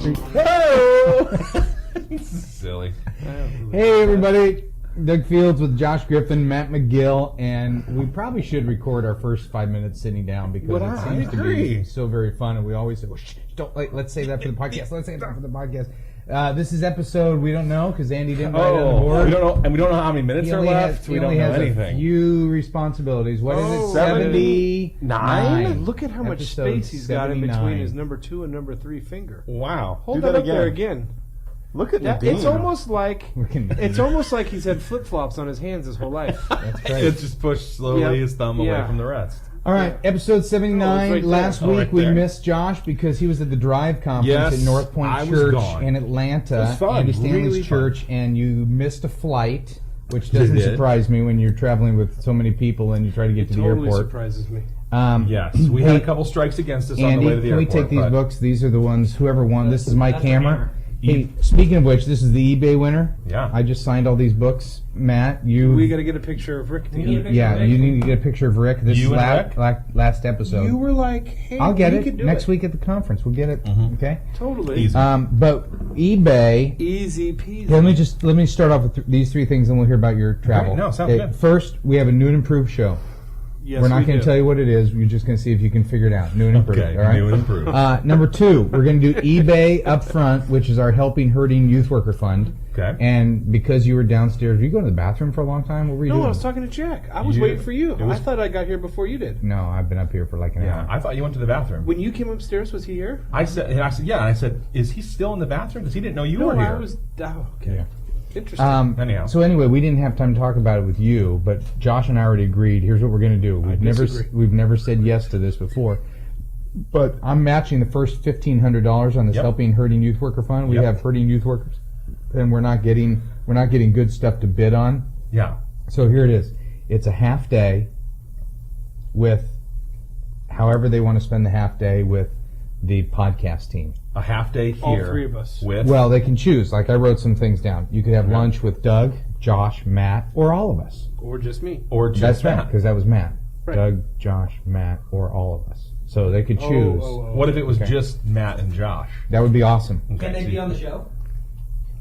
Whoa! Silly. Hey, everybody. Doug Fields with Josh Griffin, Matt McGill, and we probably should record our first 5 minutes sitting down because it seems to be so very fun, and we always say, well, shh, don't, let's say that for the podcast. Let's say that for the podcast. This is episode, we don't know, because Andy didn't write it on the board. We don't know, and we don't know how many minutes are left. We don't know anything. A few responsibilities. What is it? 79? Look at how much space he's got in between his number 2 and number 3 finger. Wow. Hold that up there again. Look at that. It's almost like he's had flip-flops on his hands his whole life. That's right. It's just pushed slowly his thumb away from the rest. All right, episode 79. Right Last week we missed Josh because he was at the Drive Conference at North Point Church in Atlanta, Andy Stanley's church, and you missed a flight, which doesn't surprise me when you're traveling with so many people and you try to get to the airport. It totally surprises me. Yes, we had a couple strikes against us on the way to the airport. Can we take these books? These are the ones, whoever won. This is my camera. Hey, speaking of which, this is the eBay winner. Yeah. I just signed all these books. Matt, we got to get a picture of Rick together. You need to get a picture of Rick. This is last episode. You were like, hey, I'll get it next week at the conference. We'll get it. Okay. Totally. Easy. But eBay. Easy peasy. Let me start off with these 3 things, and we'll hear about your travel. Right, no, sounds good. First, we have a new and improved show. Yes, we're not going to tell you what it is. We're just going to see if you can figure it out. New and improved. Okay, all right? new and improved. Number 2, we're going to do eBay up front, which is our Helping Hurting Youth Worker Fund. Okay. And because you were downstairs, were you going to the bathroom for a long time? What were you doing? No, I was talking to Jack. I was waiting for you. I thought I got here before you did. No, I've been up here for like an hour. I thought you went to the bathroom. When you came upstairs, was he here? I said, yeah. And I said, is he still in the bathroom? Because he didn't know you were here. I was. Oh, okay. Yeah. Interesting. Anyhow. So anyway, we didn't have time to talk about it with you, but Josh and I already agreed. Here's what we're going to do. We've never said yes to this before, but I'm matching the first $1,500 on this Helping Hurting Youth Worker Fund. We have hurting youth workers, and we're not getting good stuff to bid on. Yeah. So here it is. It's a half day with however they want to spend the half day with the podcast team. A half day here. All 3 of us. Well, they can choose. Like I wrote some things down. You could have lunch with Doug, Josh, Matt, or all of us. Or just me. Or just That's Matt. right, because that was Matt. Right. Doug, Josh, Matt, or all of us. So they could choose. What if it was just Matt and Josh? That would be awesome. Okay. Can they be on the show?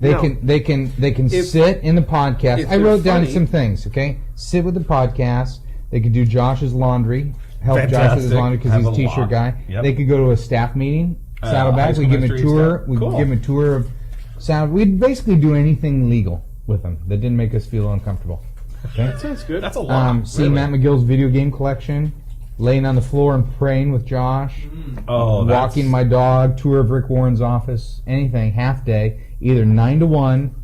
They can sit in the podcast. I wrote down some things. Okay, sit with the podcast. They could do Josh's laundry. Help Josh with his laundry because he's a t-shirt guy. Yep. They could go to a staff meeting. Saddleback. We give him a tour. We give him a tour of sound. We'd basically do anything legal with them that didn't make us feel uncomfortable. Okay? That sounds good. That's a lot. See Matt McGill's video game collection. Laying on the floor and praying with Josh. Walking my dog. Tour of Rick Warren's office. Anything. Half day. Either 9 to 1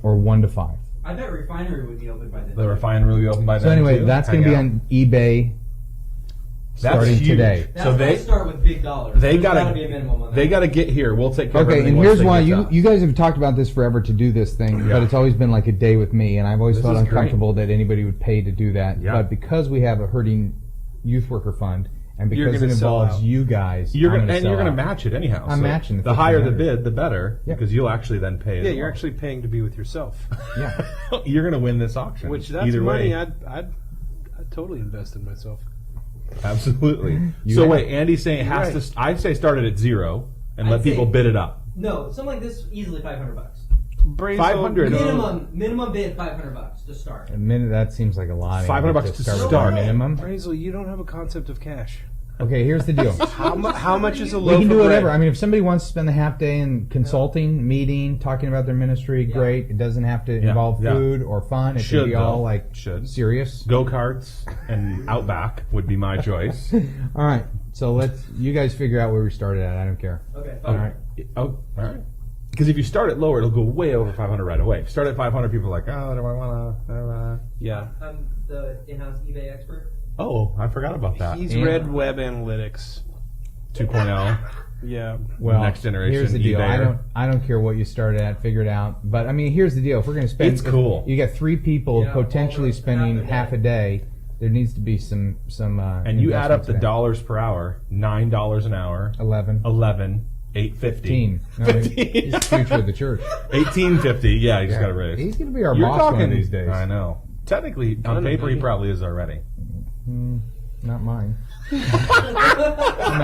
or 1 to 5. I bet Refinery would be open by then. The Refinery will be open by then. So anyway, too. that's going to be on eBay. Starting today. So they start with big dollars. They got to be a minimum on that. They got to get here. We'll take care of everything. And once here's they why get you guys have talked about this forever to do this thing, but it's always been like a day with me, and I've always felt uncomfortable that anybody would pay to do that. Yeah. But because we have a hurting youth worker fund, and because it involves you guys, you're going to match it anyhow. I'm matching the higher the bid, the better, because you'll actually then pay. Yeah, you're actually paying to be with yourself. Yeah, you're going to win this auction. Which that's either money way. I'd totally invest in myself. Absolutely. So wait, Andy's saying it has to. I'd say start it at 0 and let people bid it up. No, something like this easily $500. 500. Minimum bid $500 to start. a minute that seems like a lot. $500 to start. Minimum. Brazel, you don't have a concept of cash. Okay, here's the deal. How much is a loaf We can do of bread? whatever. I mean, if somebody wants to spend the half day in consulting, meeting, talking about their ministry, great. It doesn't have to involve food or fun. It should be all serious. Go-karts and Outback would be my choice. All right, so you guys figure out where we started at. I don't care. Okay. All right. All right. Because if you start it lower, it'll go way over 500 right away. If you start at 500, people are like, oh, do I want to? Yeah. I'm the in-house eBay expert. Oh, I forgot about that. He's read Web Analytics 2.0. Yeah. Well, next generation. Here's the deal. eBayer. I don't care what you started at. Figure it out. But I mean, here's the deal. If we're going to spend, It's cool. You got 3 people potentially spending half a day. There needs to be some. And you add up the dollars per hour. $9 an hour. 11. $8.50. 15. No, he's the future of the church. $18.50. Yeah, he just got a raise. He's going to be our boss one of these days. I know. Technically, on paper, he probably is already. not mine. I'm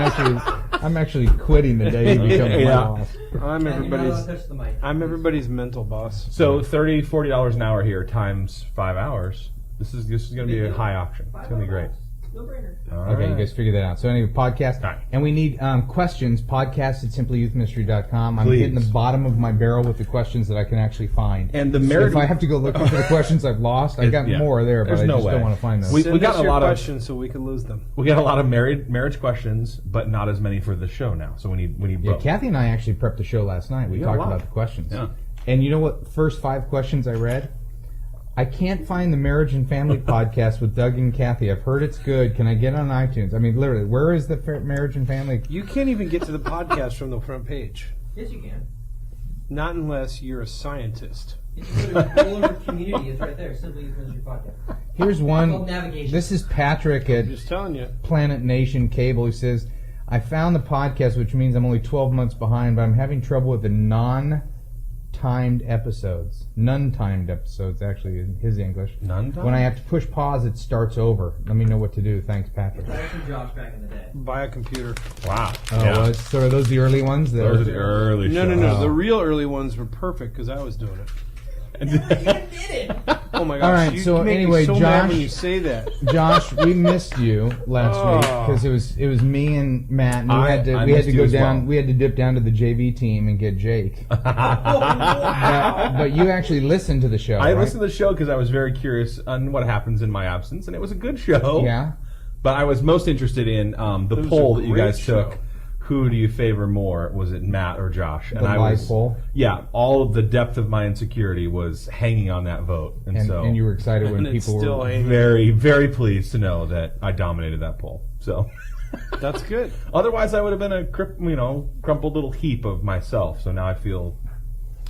actually quitting the day you become my boss. I'm Ken, you're not allowed to touch the mic. I'm everybody's mental boss. So $30, $40 an hour here times 5 hours. This is going to be a high auction. It's going to be great. No brainer. Okay, you guys figure that out. So anyway, podcast. Right. And we need questions. Podcast at simplyyouthministry.com. I'm Please. hitting the bottom of my barrel with the questions that I can actually find. And the So married... if I have to go looking for the questions I've lost, I got Yeah. more there, but There's I no just way. don't want to find those. We Send got us a your lot of- questions so we can lose them. We got a lot of marriage questions, but not as many for the show now. So we need Yeah, both. Kathy and I actually prepped the show last night. We got a talked lot. about the questions. Yeah. And you know what? First 5 questions I read? I can't find the Marriage and Family podcast with Doug and Kathy. I've heard it's good. Can I get it on iTunes? I mean, literally, where is the Marriage and Family? You can't even get to the podcast from the front page. Yes, you can. Not unless you're a scientist. If you go to Roller Community, it's right there. Simply Youth Ministry Podcast. Here's Called one. navigation. This is Patrick at I'm just telling you. Planet Nation Cable. He says, I found the podcast, which means I'm only 12 months behind, but I'm having trouble with the non-timed episodes. None-timed episodes, actually, in his English. None-timed? When I have to push pause, it starts over. Let me know what to do. Thanks, Patrick. That was from Josh back in the day. Buy a computer. Wow. Oh, so are those the early ones? Those are the early No. shows. The real early ones were perfect because I was doing it. You did it! Oh my gosh. All right, you so make anyway, me so Josh- mad when you say that. Josh, we missed you last Oh. week because it was me and Matt, and I we had missed to you go as down. well. We had to dip down to the JV team and get Jake. But you actually listened to the show. I right? listened to the show because I was very curious on what happens in my absence, and it was a good show. Yeah. But I was most interested in the It was poll a that you great guys show. took. Who do you favor more? Was it Matt or Josh? The live poll. Yeah, all of the depth of my insecurity was hanging on that vote, and so And you were excited when And it's people still were. hanging. very, very pleased to know that I dominated that poll. So That's good. otherwise, I would have been a crumpled little heap of myself. So now I feel.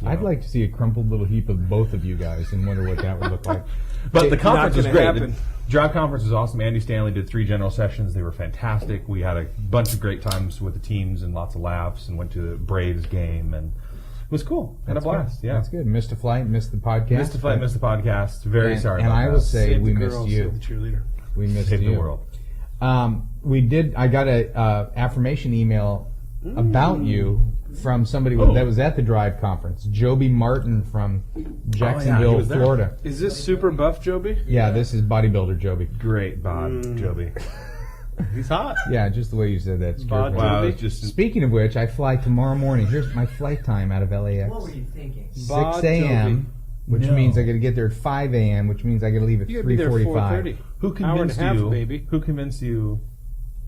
I'd like to see a crumpled little heap of both of you guys and wonder what that would look like. But the conference was gonna great. happen. The Drive conference was awesome. Andy Stanley did 3 general sessions. They were fantastic. We had a bunch of great times with the teams and lots of laughs, and went to the Braves game, and it was cool. Had a blast. Good. Yeah, That's good. Missed a flight, missed the podcast. Missed the flight, missed the podcast. Very And- sorry and about I that. will say Save we the missed girls, you. Save the cheerleader. We missed Save you. the world. We did. I got a affirmation email about you from somebody that was at the Drive conference. Joby Martin from Jacksonville, was there. Florida. Is this super buff, Joby? Yeah, this is bodybuilder Joby. Great bod, Joby. He's hot. Yeah, just the way you said that. Bod Wow, Joby? it's just Speaking of which, I fly tomorrow morning. Here's my flight time out of LAX. What were you thinking? 6 a.m., which means I got to get there at 5 a.m., which means I got to leave at You gotta be there at 3:45. 4:30. who Hour and a convinced half, you? baby. Who convinced you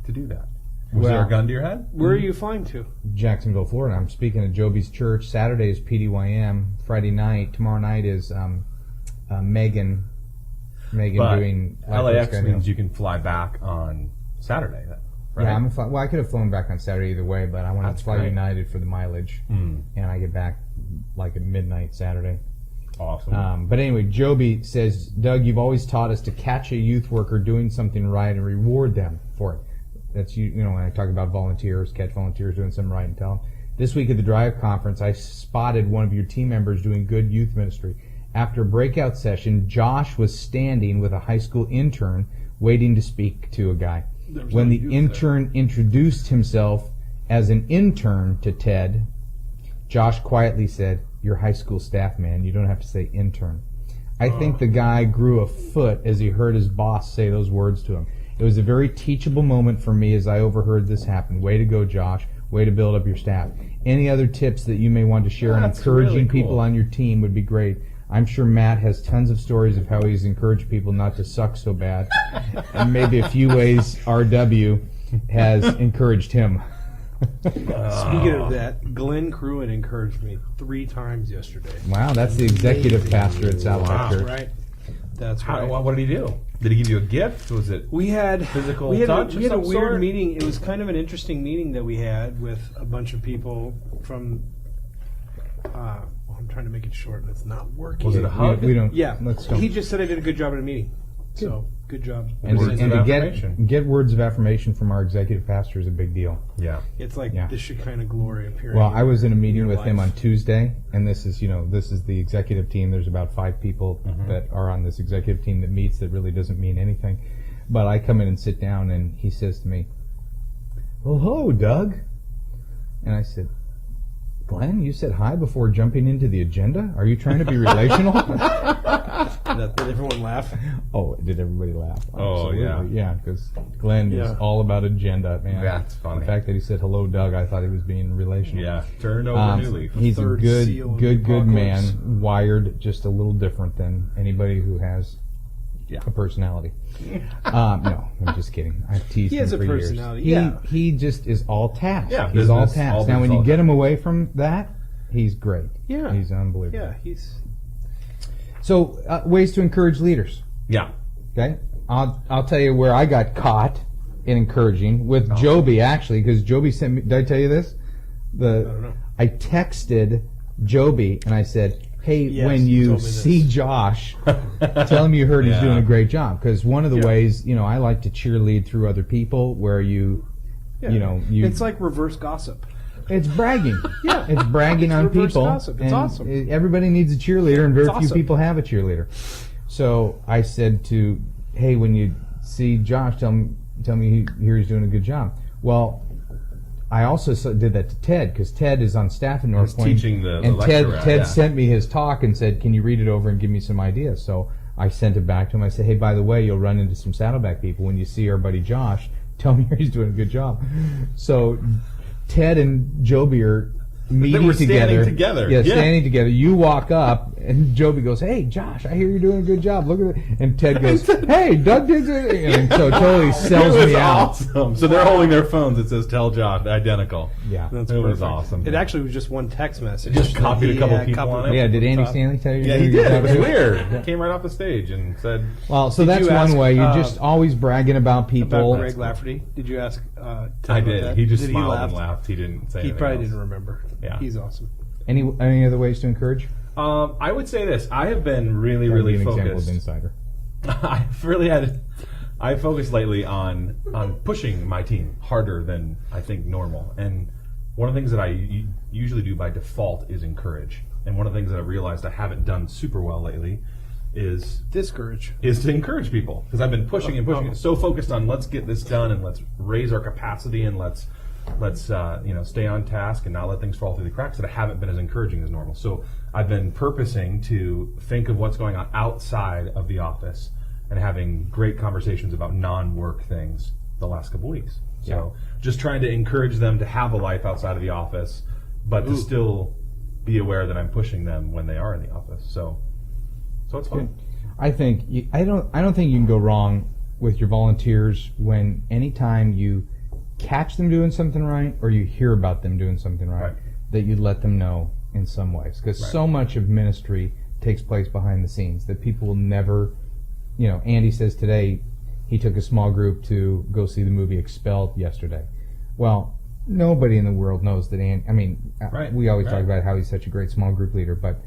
to do that? Was Well- there a gun to your head? Where are you flying to? Jacksonville, Florida. I'm speaking at Joby's church. Saturday is PDYM. Friday night. Tomorrow night is Megan. Megan But doing LAX Skydale. means you can fly back on Saturday. Then, right? Yeah, well, I could have flown back on Saturday either way, but I wanted That's to fly great. United for the mileage, and I get back like at midnight Saturday. Awesome. But anyway, Joby says, Doug, you've always taught us to catch a youth worker doing something right and reward them for it. That's you know when I talk about volunteers, catch volunteers doing something right and tell them. This week at the Drive conference, I spotted one of your team members doing good youth ministry. After a breakout session, Josh was standing with a high school intern waiting to speak to a guy. When the intern introduced himself as an intern to Ted, Josh quietly said, "You're high school staff, man. You don't have to say intern." I think the guy grew a foot as he heard his boss say those words to him. It was a very teachable moment for me as I overheard this happen. Way to go, Josh. Way to build up your staff. Any other tips that you may want to share on That's encouraging really cool. people on your team would be great. I'm sure Matt has tons of stories of how he's encouraged people not to suck so bad, and maybe a few ways RW has encouraged him. Speaking of that, Glenn Cruin encouraged me 3 times yesterday. Wow, that's the executive pastor at Southside Church. Right. That's How, right. what did he do? Did he give you a gift? Was it? We had Physical we had touch a, of we had a some weird sort? meeting. It was kind of an interesting meeting that we had with a bunch of people from. Well, I'm trying to make it short, and it's not working. Was it a hug? We don't. Yeah. Let's go. He just said I did a good job at a meeting. So good job. And, Words and of to affirmation. get words of affirmation from our executive pastor is a big deal. Yeah. It's like Yeah. this Shekinah glory appearing. Well, I was in a meeting your with him life. on Tuesday, and this is the executive team. There's about 5 people that are on this executive team that meets that really doesn't mean anything. But I come in and sit down, and he says to me, "Well, hello, Doug." And I said, "Glenn, you said hi before jumping into the agenda? Are you trying to be relational?" Did everyone laugh? Oh, did everybody laugh? Oh, Absolutely. Yeah, because Glenn is all about agenda, man. That's funny. The fact that he said, "Hello, Doug," I thought he was being relational. Yeah, turn over a new leaf. He's a Third seal of the good apocalypse. man, wired just a little different than anybody who has a personality. No, I'm just kidding. I've teased He him has a for personality, years. yeah. He just is all task. Yeah, he's all business, task. all Now, when business, you all get task. him away from that, he's great. Yeah. He's unbelievable. Yeah, he's... So, ways to encourage leaders. Yeah. Okay, I'll tell you where I got caught in encouraging with Joby, actually, because Joby sent me. Did I tell you this? I don't know. I texted Joby and I said, "Hey, Yes, when you you told me this. see Josh, tell him you heard he's Yeah. doing a great job." Because one of the ways, I like to cheerlead through other people, where you It's like reverse gossip. it's bragging. Yeah. It's bragging on reverse people. gossip. It's and awesome. Everybody needs a cheerleader, and very It's few awesome. people have a cheerleader. So I said hey, when you see Josh, tell me he's doing a good job. Well, I also did that to Ted, because Ted is on staff in North Point. teaching the and lecture Ted yeah. sent me his talk and said, "Can you read it over and give me some ideas?" So I sent it back to him. I said, "Hey, by the way, you'll run into some Saddleback people when you see our buddy Josh. Tell me he's doing a good job." So Ted and Joby are meeting were standing together. Yeah, Yeah. standing together. You walk up, and Joby goes, "Hey, Josh, I hear you're doing a good job. Look at it." And Ted goes, "Hey, Doug did it." And so totally sells It was me out. awesome. So they're holding their phones. It says "Tell Josh," identical. Yeah. That's It was perfect. awesome. It actually was just one text message. Just copied a couple people on it. Yeah, did Andy Top. Stanley tell you? Yeah, you're he doing a did. It good was job too? weird. Yeah. He came right off the stage and said, Well, so Did that's you one ask, way. You're just always bragging about people. About Greg Lafferty. Did you ask Tim "I about did." that? He just Did smiled laugh? and laughed. He didn't say He anything probably else. didn't remember. Yeah. He's awesome. Any other ways to encourage? I would say this. I have been really, That'd be really an example of focused. insider. I've really had. I focused lately on pushing my team harder than I think normal. And one of the things that I usually do by default is encourage. And one of the things that I realized I haven't done super well lately is Discourage. to encourage people, because I've been pushing and pushing, so focused on let's get this done and let's raise our capacity and let's stay on task and not let things fall through the cracks, that I haven't been as encouraging as normal. So I've been purposing to think of what's going on outside of the office and having great conversations about non-work things the last couple weeks. So just trying to encourage them to have a life outside of the office, but to still be aware that I'm pushing them when they are in the office. So it's fun. I think I don't think you can go wrong with your volunteers when anytime you catch them doing something right or you hear about them doing something right. That you let them know in some ways, because so much of ministry takes place behind the scenes that people will never. Andy says today he took a small group to go see the movie Expelled yesterday. Well, nobody in the world knows that Andy. I mean, we always talk about how he's such a great small group leader, but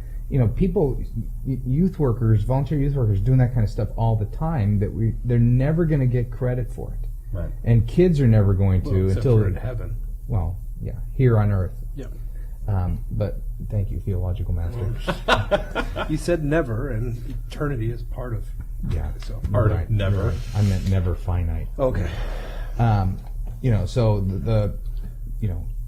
people, youth workers, volunteer youth workers, doing that kind of stuff all the time. They're never going to get credit for it, Right. and kids are never going to Except until for in heaven. well, yeah, here on earth. Yep. But thank you, theological master. You said never, and eternity is part of. Yeah, So Part right, of never. right. I meant never finite. okay. So the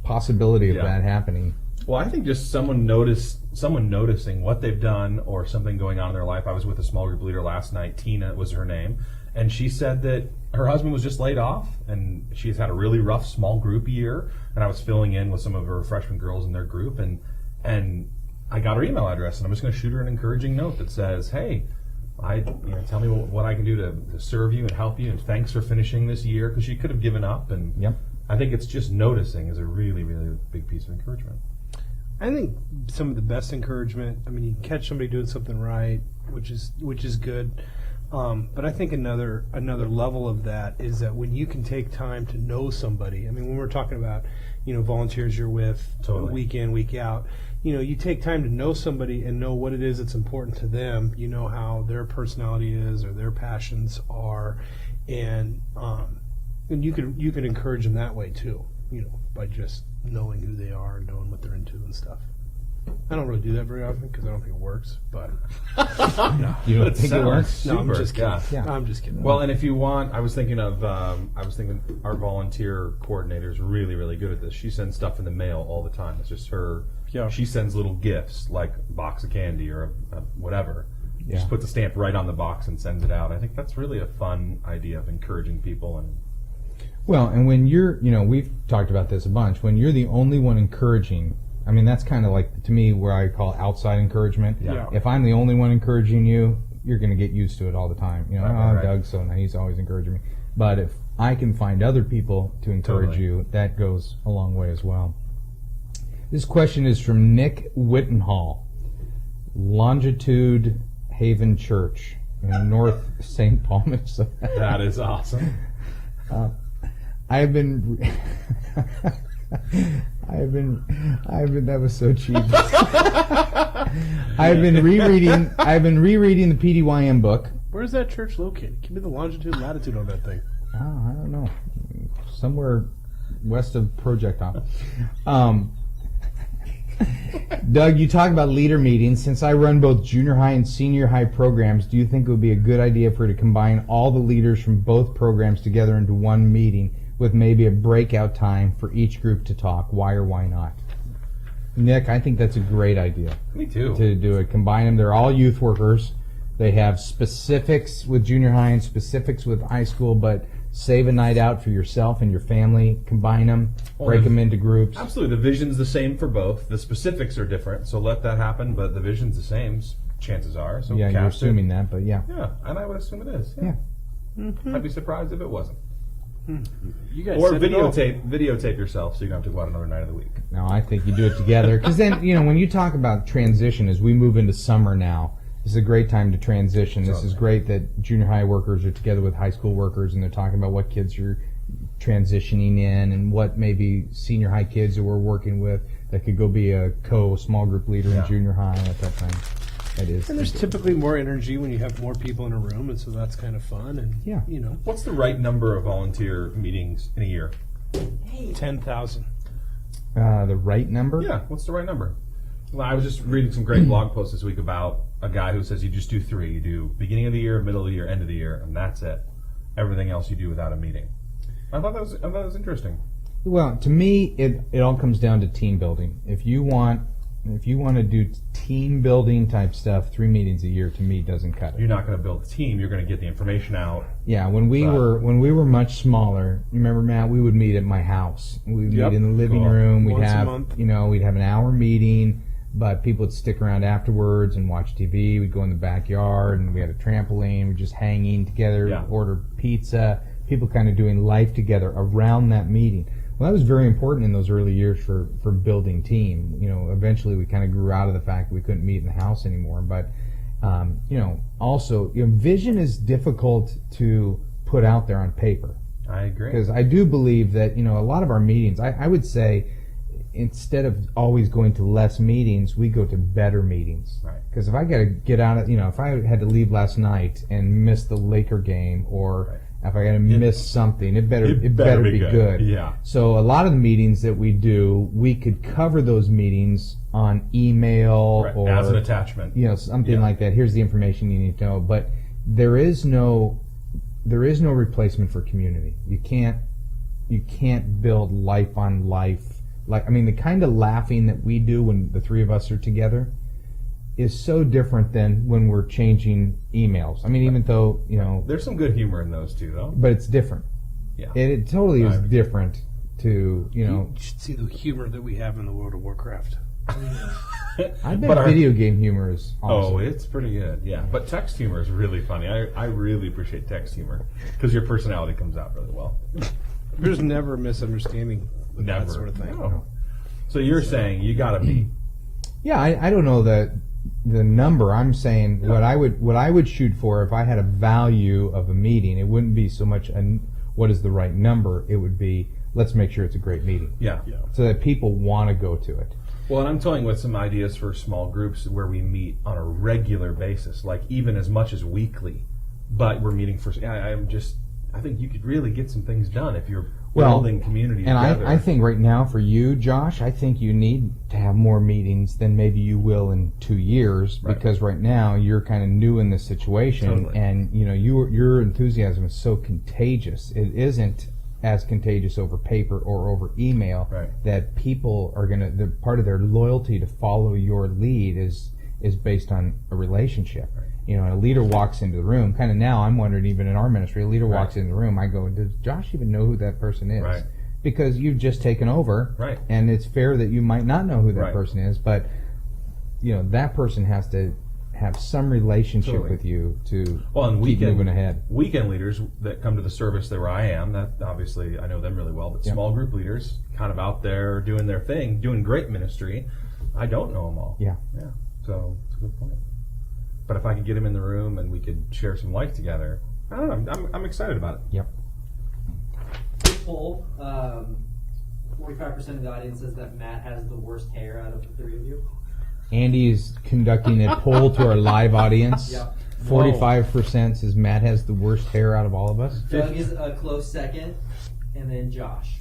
possibility of that happening. Well, I think just someone noticing what they've done or something going on in their life. I was with a small group leader last night. Tina was her name, and she said that her husband was just laid off, and she's had a really rough small group year. And I was filling in with some of her freshman girls in their group, and I got her email address, and I'm just going to shoot her an encouraging note that says, "Hey, tell me what I can do to serve you and help you, and thanks for finishing this year," because she could have given up. And I think it's just noticing is a really, really big piece of encouragement. I think some of the best encouragement. I mean, you catch somebody doing something right, which is good. But I think another level of that is that when you can take time to know somebody. I mean, when we're talking about volunteers you're with week in, week out. You take time to know somebody and know what it is that's important to them. You know how their personality is or their passions are, and you can encourage them that way too. By just knowing who they are and knowing what they're into and stuff. I don't really do that very often because I don't think it works. But You don't think it works? no, I'm Super, just kidding. Yeah. I'm just kidding. Well, and if you want, I was thinking our volunteer coordinator is really, really good at this. She sends stuff in the mail all the time. It's just her. Yeah. She sends little gifts like a box of candy or a whatever. Yeah. Just puts a stamp right on the box and sends it out. I think that's really a fun idea of encouraging people. And Well, and when you're, we've talked about this a bunch, when you're the only one encouraging, I mean, that's kind of like, to me, where I call outside encouragement. Yeah. If I'm the only one encouraging you, you're going to get used to it all the time. Right. Doug's so nice, he's always encouraging me. But if I can find other people to encourage Totally. you, that goes a long way as well. This question is from Nick Wittenhall, Longitude Haven Church in North St. Paul, Minnesota. that is awesome. I've been, that was so cheap. I've been rereading the PDYM book. Where's that church located? Give me the longitude and latitude on that thing. Oh, I don't know. Somewhere west of Projectile. Doug, you talk about leader meetings. Since I run both junior high and senior high programs, do you think it would be a good idea for to combine all the leaders from both programs together into one meeting with maybe a breakout time for each group to talk? Why or why not? Nick, I think that's a great idea. Me too. To do it. Combine them. They're all youth workers. They have specifics with junior high and specifics with high school, but save a night out for yourself and your family. Combine them. Break them into groups. Absolutely. The vision's the same for both. The specifics are different, so let that happen, but the vision's the same, chances are. So Yeah, you're cast it. assuming that, but yeah. Yeah, and I would assume it is. Yeah. I'd be surprised if it wasn't. You guys Or said it all. videotape yourself so you don't have to go out another night of the week. No, I think you do it together. Because then, when you talk about transition, as we move into summer now, this is a great time to transition. This is great that junior high workers are together with high school workers and they're talking about what kids are transitioning in and what maybe senior high kids that we're working with that could go be a small group leader in junior high at that time. That is. And there's typically more energy when you have more people in a room, and so that's kind of fun. And Yeah. What's the right number of volunteer meetings in a year? 10,000. The right number? Yeah, what's the right number? Well, I was just reading some great blog posts this week about a guy who says you just do 3. You do beginning of the year, middle of the year, end of the year, and that's it. Everything else you do without a meeting. I thought that was interesting. Well, to me, it all comes down to team building. If you want to do team building type stuff, 3 meetings a year to me doesn't cut it. You're not going to build a team. You're going to get the information out. Yeah, when we were much smaller, remember, Matt, we would meet at my house. We would meet in the living room. We'd Once a have month. we'd have an hour meeting, but people would stick around afterwards and watch TV. We'd go in the backyard and we had a trampoline. We're just hanging together, order pizza. People kind of doing life together around that meeting. Well, that was very important in those early years for building team. Eventually we kind of grew out of the fact that we couldn't meet in the house anymore. But, also, vision is difficult to put out there on paper. I agree. Because I do believe that, a lot of our meetings, I would say, instead of always going to less meetings, we go to better meetings. Right. Because if I got to get out of, if I had to leave last night and miss the Laker game or if I got to miss something, it better be good. Yeah. So a lot of the meetings that we do, we could cover those meetings on email or as an attachment. Something like that. Here's the information you need to know. But there is no replacement for community. You can't build life on life. The kind of laughing that we do when the 3 of us are together is so different than when we're changing emails. Even though, There's some good humor in those too, though. but it's different. Yeah. It totally is different to, You should see the humor that we have in the World of Warcraft. I bet video game humor is awesome. Oh, it's pretty good. Yeah. But text humor is really funny. I really appreciate text humor because your personality comes out really well. There's never a misunderstanding with Never. that sort of thing. No. So you're saying you got to be. Yeah, I don't know the number. I'm saying what I would shoot for if I had a value of a meeting. It wouldn't be so much what is the right number. It would be let's make sure it's a great meeting. Yeah. So that people want to go to it. Well, and I'm toying with some ideas for small groups where we meet on a regular basis, like even as much as weekly. But we're meeting for. I'm just I think you could really get some things done if you're building community and together. I think right now for you, Josh, I think you need to have more meetings than maybe you will in 2 years, because right now you're kind of new in this situation, and your enthusiasm is so contagious. It isn't as contagious over paper or over email that people are going to, part of their loyalty to follow your lead is based on a relationship. A leader walks into the room, kind of now I'm wondering, even in our ministry, a leader walks into the room, I go, does Josh even know who that person is? Right. Because you've just taken over, and it's fair that you might not know who that person is, but that person has to have some relationship with you to keep moving ahead. Weekend leaders that come to the service where I am, that obviously I know them really well, but small group leaders kind of out there doing their thing, doing great ministry, I don't know them all. Yeah. So it's a good point. But if I could get him in the room and we could share some life together, I don't know. I'm excited about it. Yep. This poll, 45% of the audience says that Matt has the worst hair out of the three of you. Andy is conducting a poll to our live audience. 45% says Matt has the worst hair out of all of us. Doug is a close second, and then Josh.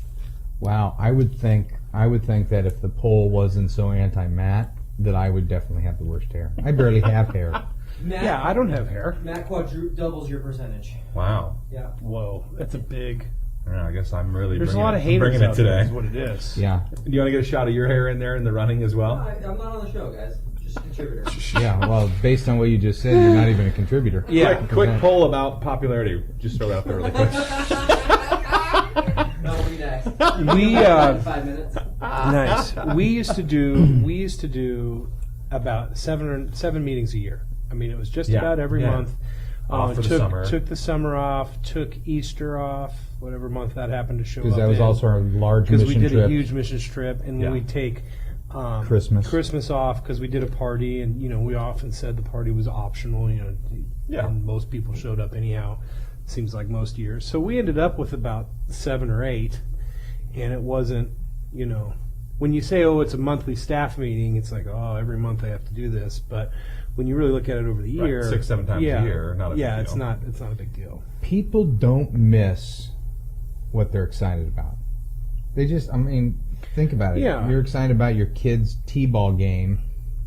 Wow, I would think that if the poll wasn't so anti-Matt, that I would definitely have the worst hair. I barely have hair. Matt, I don't have hair. Matt doubles your percentage. Wow. Yeah. Whoa, that's a big. I guess I'm really There's a lot of haters bringing it out today. there, is what it is. Yeah. Do you want to get a shot of your hair in there in the running as well? I'm not on the show, guys. Just a contributor. Yeah, well, based on what you just said, you're not even a contributor. Yeah. Quick poll about popularity. Just throw it out there really quick. That'll be next. We 5 minutes. Nice. We used to do about seven meetings a year. I mean, it was just about every month. Off for the summer. Took the summer off, took Easter off, whatever month that happened to show up. Because that was also our large mission trip. Because we did a huge mission trip, and then we'd take Christmas off because we did a party, and we often said the party was optional. And most people showed up anyhow. Seems like most years. So we ended up with about 7 or 8, and it wasn't. When you say, it's a monthly staff meeting, it's like, every month they have to do this, but when you really look at it over the year, 6-7 times a year, not a big deal. it's not a big deal. People don't miss what they're excited about. They just, think about it. Yeah. You're excited about your kid's t-ball game.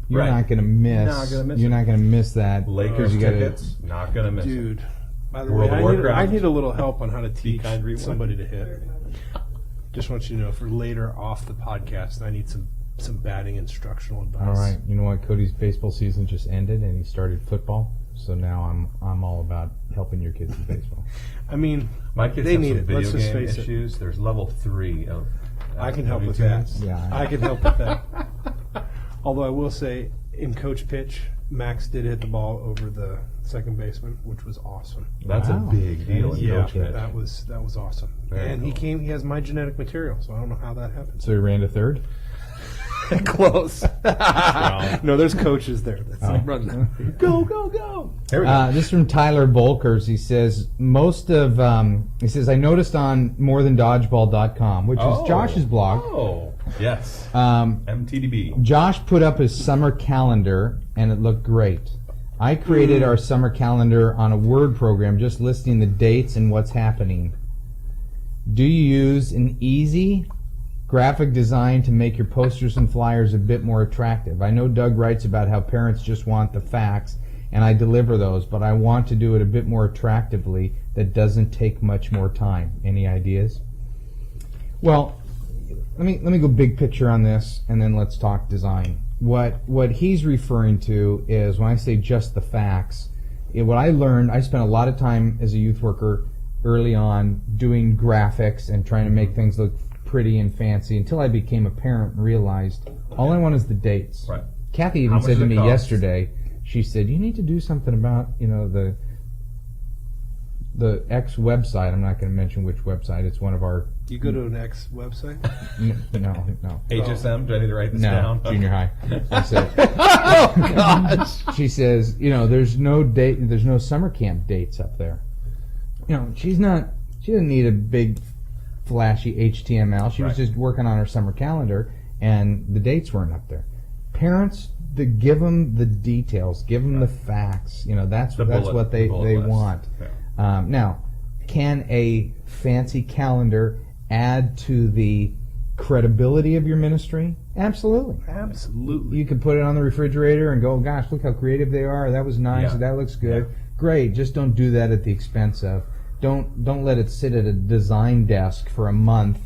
You're not going to miss. You're not going to miss that. Lakers tickets. Not going to miss. Dude, by the way, I need a little help on how to teach somebody to hit. Just want you to know for later off the podcast, I need some batting instructional advice. All right. You know what? Cody's baseball season just ended, and he started football. So now I'm all about helping your kids with baseball. My kids they have need some it. video Let's just game face issues. There's level 3 of. I can help with that. Yeah, I can help with that. Although I will say, in coach pitch, Max did hit the ball over the second baseman, which was awesome. That's a big deal in coach pitch. That was awesome. Very cool. He has my genetic material, so I don't know how that happened. So he ran to third? Close. No, there's coaches there that run that. Go, go, go. Here we go. This is from Tyler Volkers. He says, I noticed on morethandodgeball.com, which is Josh's blog. Oh, yes. MTDB. Josh put up his summer calendar, and it looked great. I created our summer calendar on a Word program, just listing the dates and what's happening. Do you use an easy graphic design to make your posters and flyers a bit more attractive? I know Doug writes about how parents just want the facts, and I deliver those, but I want to do it a bit more attractively that doesn't take much more time. Any ideas? Well, let me go big picture on this, and then let's talk design. What he's referring to is, when I say just the facts, what I learned, I spent a lot of time as a youth worker early on doing graphics and trying to make things look pretty and fancy until I became a parent and realized all I want is the dates. Right. Kathy even said to me yesterday, she said, you need to do something about, the X website. I'm not going to mention which website. It's one of our... You go to an X website? No. HSM, do I need to write this down? No, junior high. I said, oh, gosh. She says, there's no summer camp dates up there. She doesn't need a big flashy HTML. She was just working on her summer calendar, and the dates weren't up there. Parents, give them the details, give them the facts. That's what they want. Yeah. Now, can a fancy calendar add to the credibility of your ministry? Absolutely. Absolutely. You could put it on the refrigerator and go, gosh, look how creative they are. That was nice. Yeah. That looks good. Yeah. Great. Just don't do that at the expense of. Don't let it sit at a design desk for a month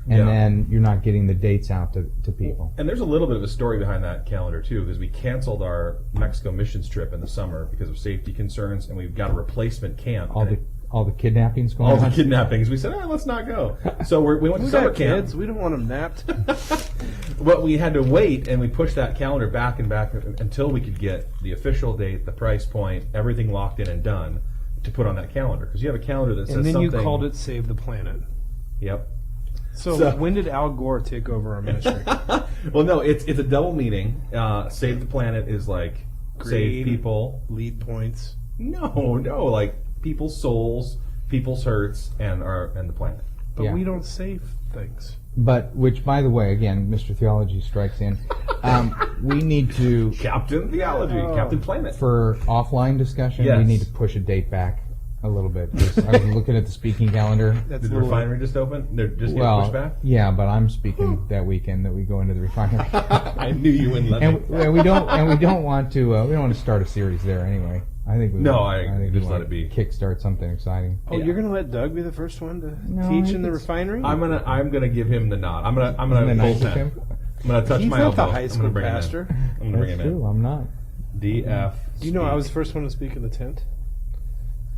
and then you're not getting the dates out to people. And there's a little bit of a story behind that calendar too, because we canceled our Mexico missions trip in the summer because of safety concerns, and we've got a replacement camp. All the kidnappings going on. All the kidnappings. We said, let's not go. So we went to summer camp. Kids, we don't want them napped. But we had to wait, and we pushed that calendar back and back until we could get the official date, the price point, everything locked in and done to put on that calendar. Because you have a calendar that says And then something. you called it Save the Planet. Yep. So when did Al Gore take over our ministry? Well, no, it's a double meaning. Save the Planet is like save Green, people. Lead points. No, like people's souls, people's hurts, and the planet. But Yeah. we don't save things. But, which, by the way, again, Mr. Theology strikes in. We need to, Captain Theology, Captain Planet. for offline discussion, we Yes. need to push a date back a little bit. Just, I was looking at the speaking calendar. That's Did the a little- refinery just open? They're just getting pushed back? Yeah, but I'm speaking that weekend that we go into the refinery. I knew you wouldn't let me. and we don't want to start a series there anyway. I think we No, want- I agree. think we Just let want it be. to kickstart something exciting. Oh, Yeah. you're going to let Doug be the first one to No, teach I in the think refinery? I'm gonna give him the nod. I'm gonna Isn't that nice pull of 10. him? I'm gonna touch He's my not elbow. the high I'm school gonna bring pastor. Him in. I'm gonna bring That's him true. I'm not. in. DF. Do you know I was the first one to speak in the tent?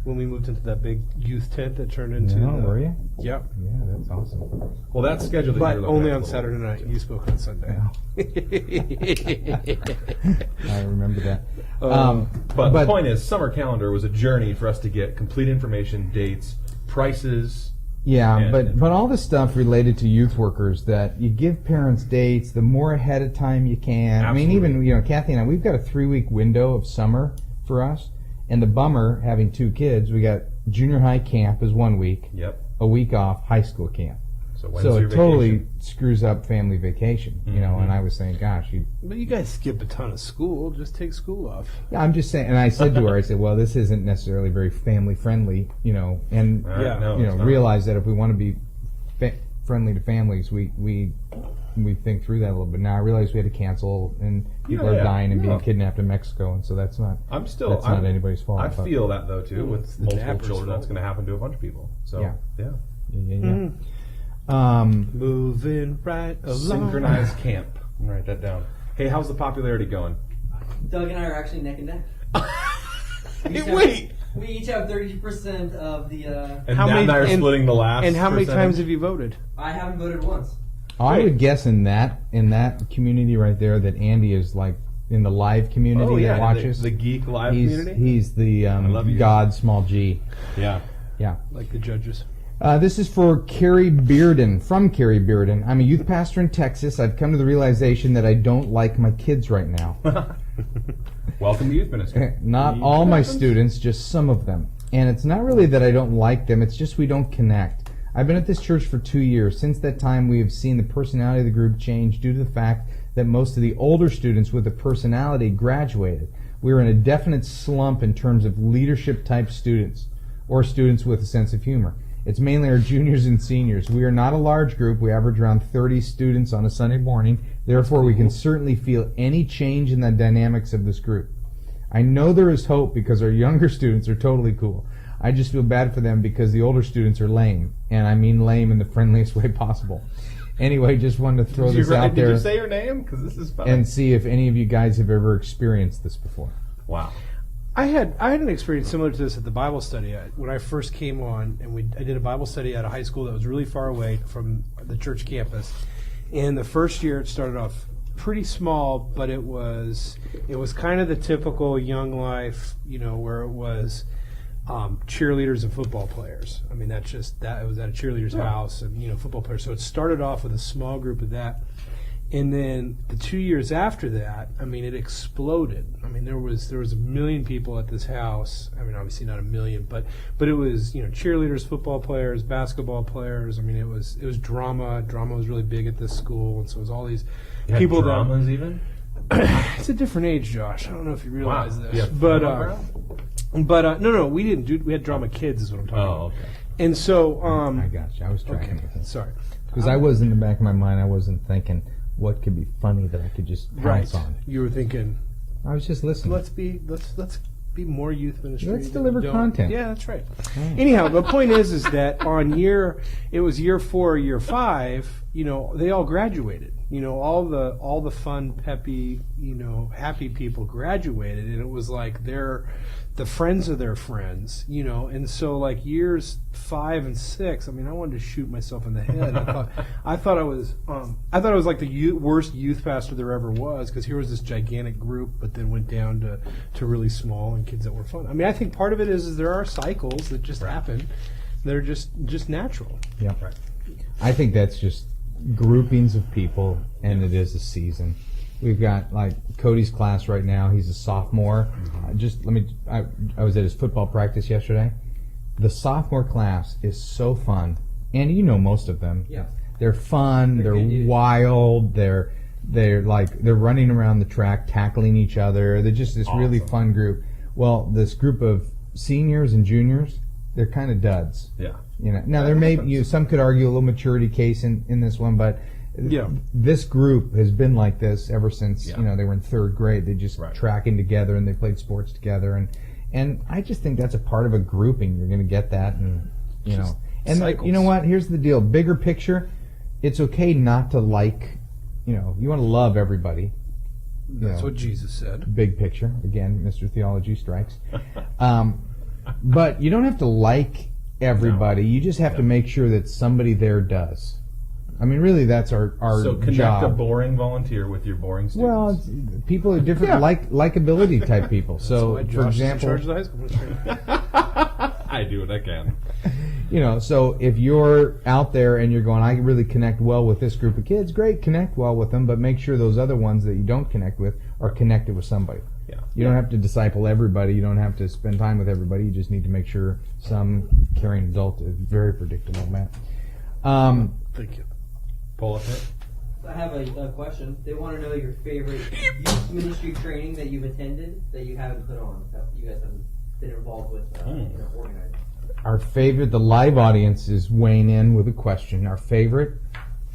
When we moved into that big youth tent that turned into No, the... were you? Yep. Yeah, that's awesome. Well, that's scheduled. that But you're looking only at on a little Saturday bit. night. You spoke on Sunday. I remember that. But the point is, summer calendar was a journey for us to get complete information, dates, prices. Yeah, And- but all the stuff related to youth workers that you give parents dates, the more ahead of time you can. Absolutely. I mean, even Kathy and I, we've got a 3-week window of summer for us, and the bummer having 2 kids, we got junior high camp is 1 week, Yep. a week off high school camp. So when's So your it totally vacation? screws up family vacation, And I was saying, gosh, But you guys skip a ton of school. Just take school off. I'm just saying. And I said to her, I said, well, this isn't necessarily very family friendly, and All right, Yeah. no, it's not. realize that if we want to be friendly to families, we think through that a little bit. Now I realize we had to cancel, and people are dying and being kidnapped in Mexico, and so that's not. I'm still. That's not anybody's fault. I but- feel that though too. With the multiple Napper's children, that's fault. going to happen to a bunch of people. So Yeah. yeah. Yeah. Moving right along. Synchronized camp. I'm gonna write that down. Hey, how's the popularity going? Doug and I are actually neck and neck. Wait. We each have 30% of the. And How Matt many- and I are and- splitting the last. And how many percentage. times have you voted? I haven't voted once. I would guess in that community right there that Andy is like in the live community Oh yeah, that watches. the geek live he's community. he's the love you. God small G. Yeah. Yeah. Like the judges. This is for Carrie Bearden, from Carrie Bearden. I'm a youth pastor in Texas. I've come to the realization that I don't like my kids right now. Welcome to youth ministry. Not all my students, just some of them. And it's not really that I don't like them, it's just we don't connect. I've been at this church for 2 years. Since that time, we have seen the personality of the group change due to the fact that most of the older students with a personality graduated. We are in a definite slump in terms of leadership-type students, or students with a sense of humor. It's mainly our juniors and seniors. We are not a large group. We average around 30 students on a Sunday morning. Therefore, we can certainly feel any change in the dynamics of this group. I know there is hope because our younger students are totally cool. I just feel bad for them because the older students are lame, and I mean lame in the friendliest way possible. Anyway, just wanted to throw this out Did you there say your name? Because this is fun. and see if any of you guys have ever experienced this before. Wow. I had an experience similar to this at the Bible study. When I first came on, and I did a Bible study at a high school that was really far away from the church campus. And the first year it started off pretty small, but it was kind of the typical young life, where it was cheerleaders and football players. I mean, it was at a cheerleader's house and football players. So it started off with a small group of that. And then the 2 years after that, I mean, it exploded. I mean, there was 1 million people at this house. I mean, obviously not 1 million, but it was cheerleaders, football players, basketball players. I mean, it was drama. Drama was really big at this school, and so it was all these people dramas even. It's a different age, Josh. I don't know if you realize Wow. this, Yeah, but no, we didn't do. We had drama kids, is what I'm talking about. Oh, okay. And so, I got you. I was tracking okay, with it. sorry. Because I was in the back of my mind, I wasn't thinking what could be funny that I could just pounce on. You were thinking, I was just listening. let's be more youth ministry. Let's deliver content. Yeah, that's right. Anyhow, the point is that it was year 4 or year 5, they all graduated. All the fun, peppy, happy people graduated, and it was like they're the friends of their friends, and so like years 5 and 6, I wanted to shoot myself in the head. I thought I was like the worst youth pastor there ever was, because here was this gigantic group, but then went down to really small and kids that were fun. I think part of it is there are cycles that just happen. They're just natural. Yeah. Right. I think that's just groupings of people, and it is a season. We've got like Cody's class right now. He's a sophomore. I was at his football practice yesterday. The sophomore class is so fun, and most of them. Yeah. They're fun. They're wild. They're running around the track, tackling each other. They're just this really fun group. Well, this group of seniors and juniors, they're kind of duds. Yeah. Now there may be some could argue a little maturity case in this one, but this group has been like this ever since they were in 3rd grade. They just tracking together and they played sports together, and I just think that's a part of a grouping. You're going to get that, and you know what? Here's the deal: bigger picture. It's okay not to like. You want to love everybody. That's what Jesus said. Big picture again, Mr. Theology strikes. But you don't have to like everybody. You just have to make sure that somebody there does. Really, that's our so connect job. a boring volunteer with your boring students. Well, people are different likability type people. So, for example, in charge of the high school administration. I do what I can. So if you're out there and you're going, I really connect well with this group of kids, great, connect well with them, but make sure those other ones that you don't connect with are connected with somebody. Yeah. You don't have to disciple everybody. You don't have to spend time with everybody. You just need to make sure some caring adult is very predictable, Matt. Thank you. Pull up it. I have a question. They want to know your favorite youth ministry training that you've attended that you haven't put on, that you guys haven't been involved with organizing. Our favorite, the live audience is weighing in with a question. Our favorite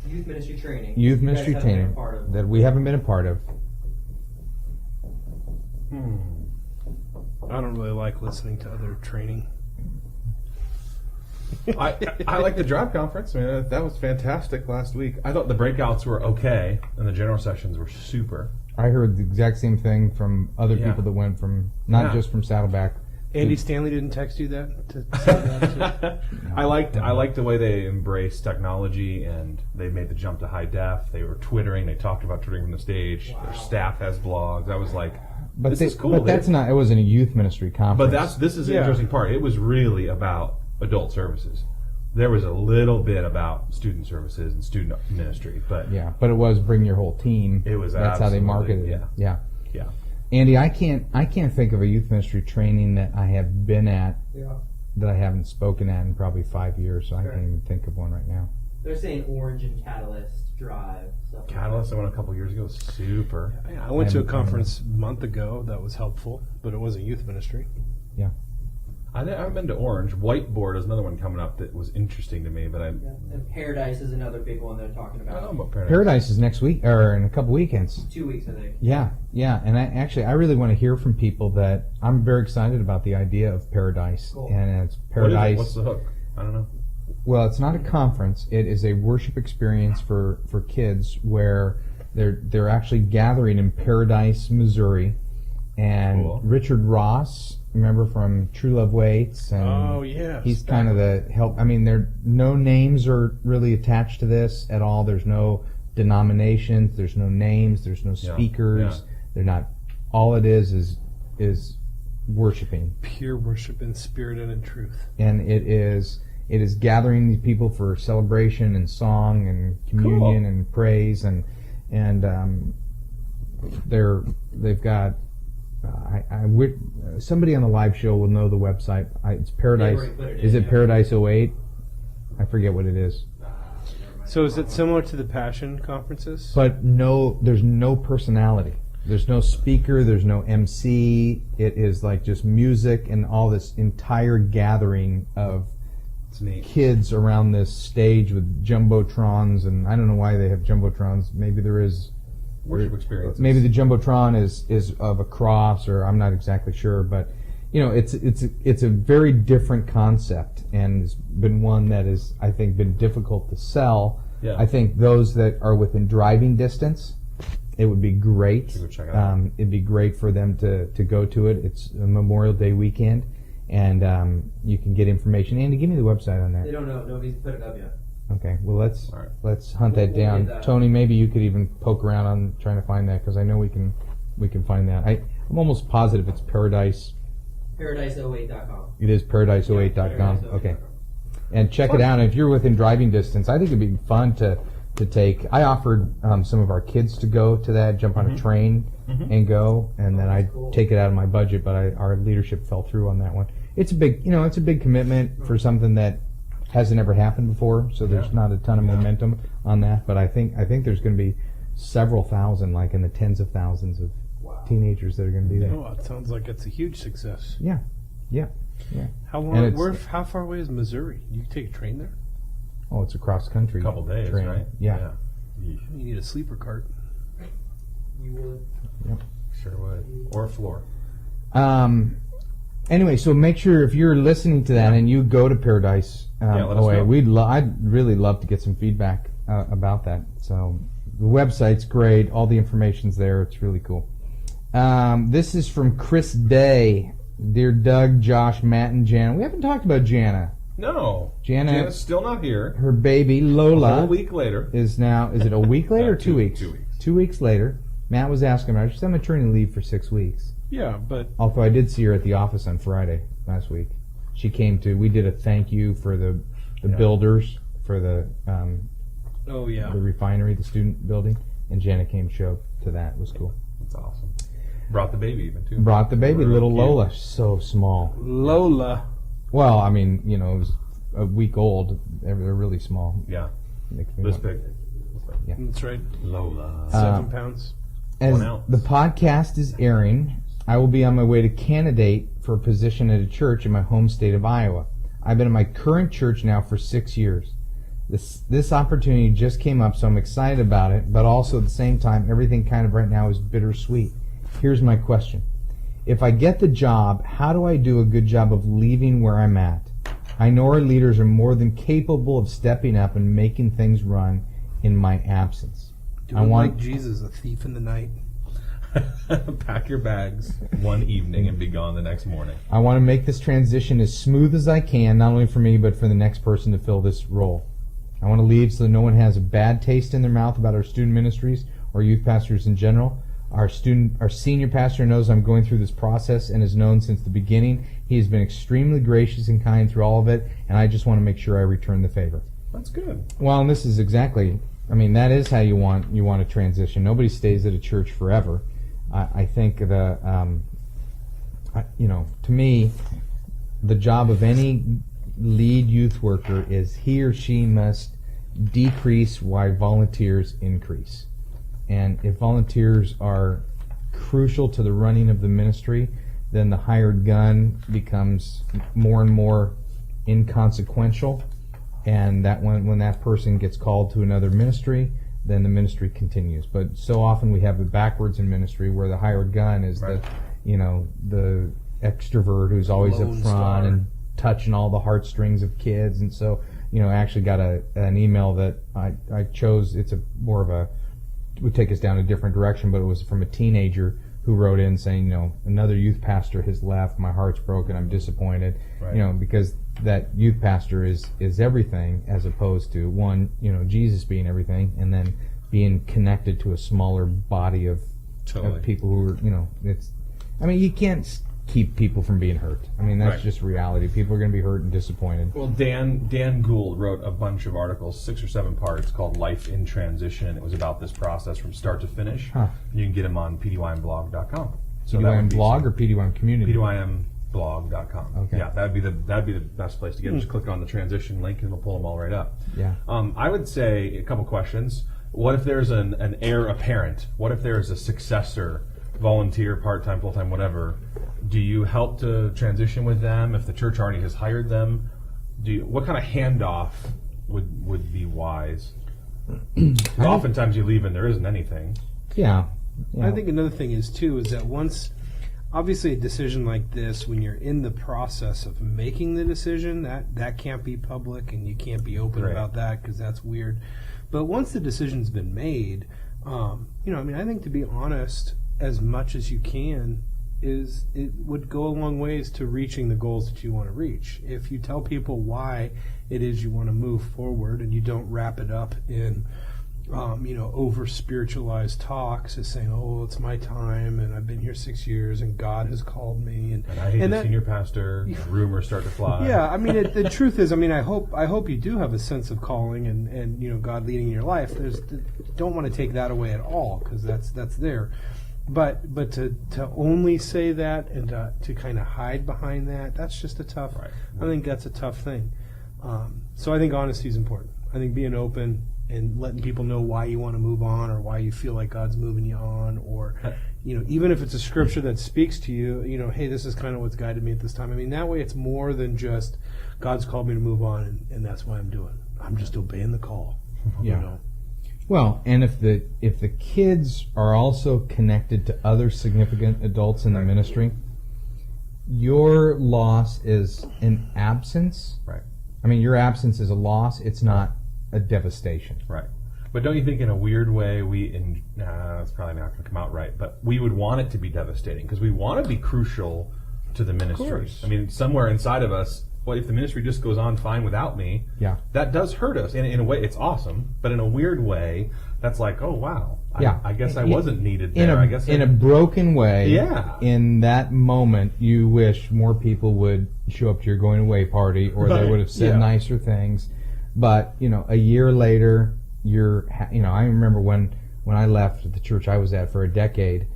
youth ministry training. Youth ministry training that we haven't been a part of. I don't really like listening to other training. I like the Drive Conference. That was fantastic last week. I thought the breakouts were okay, and the general sessions were super. I heard the exact same thing from other people that went from, not just from Saddleback. Andy Stanley didn't text you that? To say that I liked the way they embraced technology, and they made the jump to high def. They were twittering. They talked about twittering from the stage. Wow. Their staff has blogs. I was like, this is cool. But that's not. It wasn't a youth ministry conference. But this is the interesting part. It was really about adult services. There was a little bit about student services and student ministry, but but it was bring your whole team. It was that's how they marketed it. Yeah. Andy, I can't think of a youth ministry training that I have been at that I haven't spoken at in probably 5 years. So I can't even think of one right now. They're saying Orange and Catalyst Drive. Catalyst, I went a couple years ago. Super. I went to a conference a month ago that was helpful, but it wasn't youth ministry. Yeah. I haven't been to Orange. Whiteboard is another one coming up that was interesting to me, but And Paradise is another big one they're talking about. I don't know about Paradise. Paradise is next week, or in a couple weekends. 2 weeks, I think. Yeah, and I really want to hear from people that I'm very excited about the idea of Paradise. Cool. And it's Paradise. What's the hook? I don't know. Well, it's not a conference. It is a worship experience for kids where they're actually gathering in Paradise, Missouri, and Cool. Richard Ross. Remember from True Love Waits? And he's kind of the help. No names are really attached to this at all. There's no denominations. There's no names. There's no speakers. Yeah. They're not. All it is worshiping. Pure worship in spirit and in truth. And it is gathering these people for celebration and song and communion and praise and they've got. Somebody on the live show will know the website. It's Paradise. Is it Paradise 08? I forget what it is. So is it similar to the Passion conferences? But no, there's no personality. There's no speaker. There's no MC. It is like just music and all this entire gathering of It's neat. kids around this stage with jumbotrons, and I don't know why they have jumbotrons. Maybe there is Worship experience. Maybe the jumbotron is of a cross, or I'm not exactly sure, but it's a very different concept, and it's been one that is, I think, been difficult to sell. Yeah. I think those that are within driving distance, it would be great. Go check it out. It'd be great for them to go to it. It's a Memorial Day weekend, and you can get information. Andy, give me the website on They that. don't know. Nobody's put it up yet. Okay, well let's All right. let's hunt We'll that down. get that. Tony, maybe you could even poke around on trying to find that, because I know we can find that. I'm almost positive it's Paradise. Paradise08.com. It is paradise08.com. Okay. And check it out. And if you're within driving distance, I think it'd be fun to take. I offered some of our kids to go to that, jump on a train and go, and then I'd cool. take it out of my budget, but our leadership fell through on that one. It's a big, it's a big commitment for something that hasn't ever happened before, so there's not a ton of momentum on that, but I think there's going to be several thousand, like in the tens of thousands of teenagers that are going to be there. Oh, it sounds like it's a huge success. Yeah. How And long? it's- How far away is Missouri? You take a train there? Oh, it's a cross country. A couple days, train. right? Yeah. You need a sleeper cart. You would. Sure would. Or a floor. Anyway, so make sure if you're listening to that and you go to Paradise let us OA, know. I'd really love to get some feedback about that. So the website's great. All the information's there. It's really cool. This is from Chris Day. Dear Doug, Josh, Matt, and Jana. We haven't talked about Jana. No. Jana- Jana's still not here. Her baby, A Lola, whole week later. is it a week later or 2 weeks? 2 weeks. 2 weeks later. Matt was asking about her. She's on maternity leave for 6 weeks. Yeah, but Although I did see her at the office on Friday last week. She came we did a thank you for the builders for the the refinery, the student building, and Jana came to show to that. It was cool. That's awesome. Brought the baby even, too. Brought the baby, Really little cute. Lola, so small. Lola. Well, I mean, it was a week old. They're really small. Yeah. Makes me This want- big. Yeah. That's right. Lola. 7 pounds. As 1 ounce. the podcast is airing, I will be on my way to candidate for a position at a church in my home state of Iowa. I've been at my current church now for 6 years. This opportunity just came up, so I'm excited about it, but also at the same time, everything kind of right now is bittersweet. Here's my question. If I get the job, how do I do a good job of leaving where I'm at? I know our leaders are more than capable of stepping up and making things run in my absence. Doing like Jesus, a thief in the night. Pack your bags one evening and be gone the next morning. I want to make this transition as smooth as I can, not only for me, but for the next person to fill this role. I want to leave so that no one has a bad taste in their mouth about our student ministries or youth pastors in general. Our senior pastor knows I'm going through this process and has known since the beginning. He has been extremely gracious and kind through all of it, and I just want to make sure I return the favor. That's good. Well, and this is exactly, that is how you want to transition. Nobody stays at a church forever. I think to me, the job of any lead youth worker is he or she must decrease while volunteers increase. And if volunteers are crucial to the running of the ministry, then the hired gun becomes more and more inconsequential. And that when that person gets called to another ministry, then the ministry continues. But so often we have it backwards in ministry, where the hired gun is Right. the extrovert who's always Lone up front star. and touching all the heartstrings of kids. And so, I actually got an email that I chose. It's would take us down a different direction, but it was from a teenager who wrote in saying, another youth pastor has left. My heart's broken. I'm disappointed. Right. Because that youth pastor is everything, as opposed to Jesus being everything, and then being connected to a smaller body of Totally. people who are, you can't keep people from being hurt. That's Right. just reality. People are going to be hurt and disappointed. Well, Dan Gould wrote a bunch of articles, 6 or 7 parts, called Life in Transition. It was about this process from start to finish. Huh. You can get them on pdymblog.com. PDYM blog or PDYM community? pdymblog.com. Okay. Yeah, that'd be the best place to get them. Just click on the transition link and it'll pull them all right up. Yeah. I would say a couple questions. What if there's an heir apparent? What if there's a successor, volunteer, part-time, full-time, whatever? Do you help to transition with them if the church already has hired them? what kind of handoff would be wise? Oftentimes you leave and there isn't anything. Yeah. I think another thing is that once, obviously a decision like this, when you're in the process of making the decision, that can't be public and you can't be open about that because that's weird. But once the decision's been made, I think to be honest as much as you can it would go a long ways to reaching the goals that you want to reach. If you tell people why it is you want to move forward and you don't wrap it up in over spiritualized talks as saying, oh, it's my time and I've been here 6 years and God has called me and I hate the senior pastor. Rumors start to fly. Yeah, the truth is, I hope you do have a sense of calling and God leading in your life. Don't want to take that away at all because that's there. But to only say that and to kind of hide behind that, that's just a tough. Right. I think that's a tough thing. So I think honesty is important. I think being open and letting people know why you want to move on or why you feel like God's moving you on, or even if it's a scripture that speaks to you, hey, this is kind of what's guided me at this time. That way it's more than just God's called me to move on and that's why I'm doing. I'm just obeying the call. Yeah. Well, and if the kids are also connected to other significant adults in the ministry, your loss is an absence. Right. Your absence is a loss. It's not a devastation. Right. But don't you think in a weird way it's probably not going to come out right, but we would want it to be devastating because we want to be crucial to the ministry. Somewhere inside of us, what if the ministry just goes on fine without me? Yeah. That does hurt us. In a way, it's awesome, but in a weird way, that's like, oh, wow. I guess I wasn't needed there. In a broken way, yeah. In that moment, you wish more people would show up to your going away party or they would have said nicer things. But, a year later, I remember when I left the church I was at for a decade,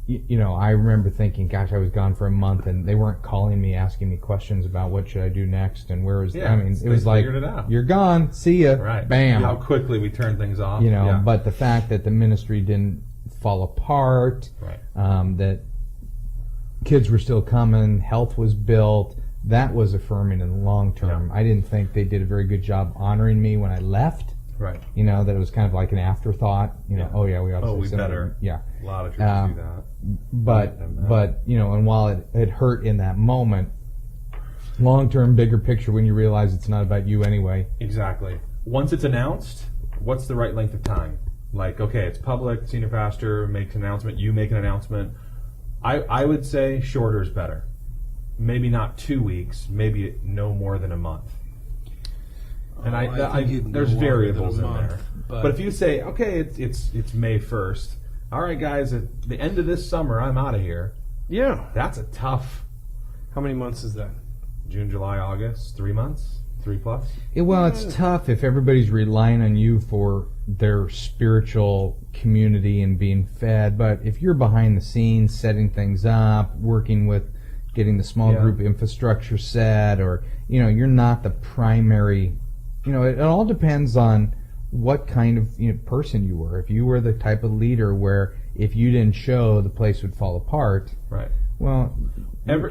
I remember thinking, gosh, I was gone for a month and they weren't calling me, asking me questions about what should I do next and where is, it was like, you're gone, see ya, right. Bam. How quickly we turn things off. But the fact that the ministry didn't fall apart, right. That kids were still coming, health was built, that was affirming in the long term. I didn't think they did a very good job honoring me when I left. Right. That it was kind of like an afterthought. Oh yeah, we ought to say we something. Better. Yeah. A lot of churches do that. But and while it hurt in that moment, long term, bigger picture, when you realize it's not about you anyway. Exactly. Once it's announced, what's the right length of time? Like, okay, it's public, senior pastor makes an announcement, you make an announcement. I would say shorter is better. Maybe not 2 weeks, maybe no more than a month. And there's variables in there. But if you say, okay, it's May 1st, all right, guys, at the end of this summer, I'm out of here. Yeah. That's a tough. How many months is that? June, July, August, 3 months, 3+. It's tough if everybody's relying on you for their spiritual community and being fed. But if you're behind the scenes, setting things up, working with getting the small group infrastructure set, or you're not the primary. It all depends on what kind of person you were. If you were the type of leader where if you didn't show, the place would fall apart. Right. Well,